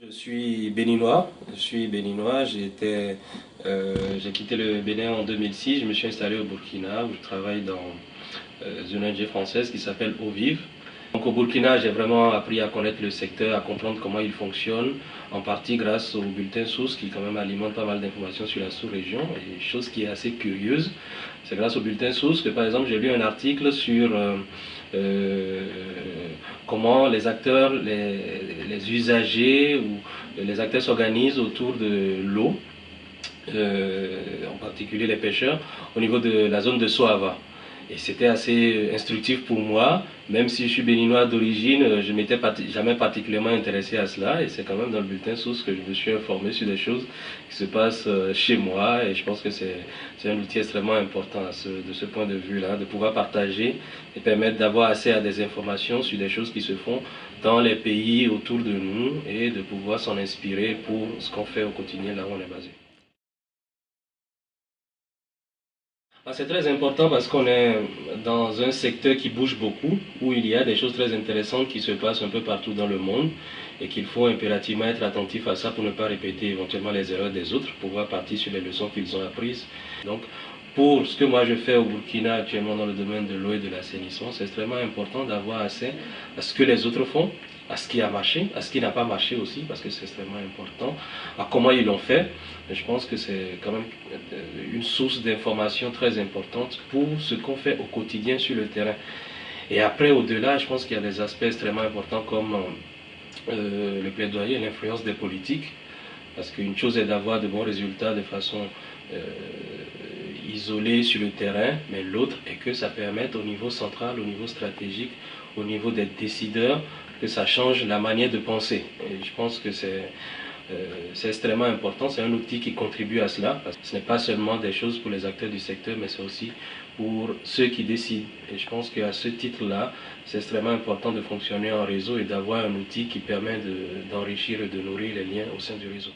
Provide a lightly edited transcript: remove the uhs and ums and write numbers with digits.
Je suis béninois, j'ai quitté le Bénin en 2006, je me suis installé au Burkina où je travaille dans une ONG française qui s'appelle Ovive. Donc au Burkina, j'ai vraiment appris à connaître le secteur, à comprendre comment il fonctionne, en partie grâce au bulletin source qui quand même alimente pas mal d'informations sur la sous-région. Et chose qui est assez curieuse, c'est grâce au bulletin source que par exemple j'ai lu un article sur euh, comment les acteurs, les usagers ou les acteurs s'organisent autour de l'eau, en particulier les pêcheurs, au niveau de la zone de Soava. Et c'était assez instructif pour moi, même si je suis béninois d'origine, je ne m'étais jamais particulièrement intéressé à cela. Et c'est quand même dans le bulletin source que je me suis informé sur des choses qui se passent chez moi. Et je pense que c'est un outil extrêmement important de ce point de vue-là, de pouvoir partager et permettre d'avoir accès à des informations sur des choses qui se font dans les pays autour de nous et de pouvoir s'en inspirer pour ce qu'on fait au quotidien là où on est basé. C'est très important parce qu'on est dans un secteur qui bouge beaucoup, où il y a des choses très intéressantes qui se passent un peu partout dans le monde et qu'il faut impérativement être attentif à ça pour ne pas répéter éventuellement les erreurs des autres, pouvoir partir sur les leçons qu'ils ont apprises. Donc, pour ce que moi je fais au Burkina actuellement dans le domaine de l'eau et de l'assainissement, c'est extrêmement important d'avoir accès à ce que les autres font, à ce qui a marché, à ce qui n'a pas marché aussi, parce que c'est extrêmement important, à comment ils l'ont fait. Et je pense que c'est quand même une source d'information très importante pour ce qu'on fait au quotidien sur le terrain. Et après, au-delà, je pense qu'il y a des aspects extrêmement importants comme le plaidoyer et l'influence des politiques. Parce qu'une chose est d'avoir de bons résultats de façon euh, isolée sur le terrain, mais l'autre est que ça permette au niveau central, au niveau stratégique, au niveau des décideurs, que ça change la manière de penser. Et je pense que c'est extrêmement important, c'est un outil qui contribue à cela, parce que ce n'est pas seulement des choses pour les acteurs du secteur, mais c'est aussi pour ceux qui décident. Et je pense qu'à ce titre-là, c'est extrêmement important de fonctionner en réseau et d'avoir un outil qui permet d'enrichir et de nourrir les liens au sein du réseau.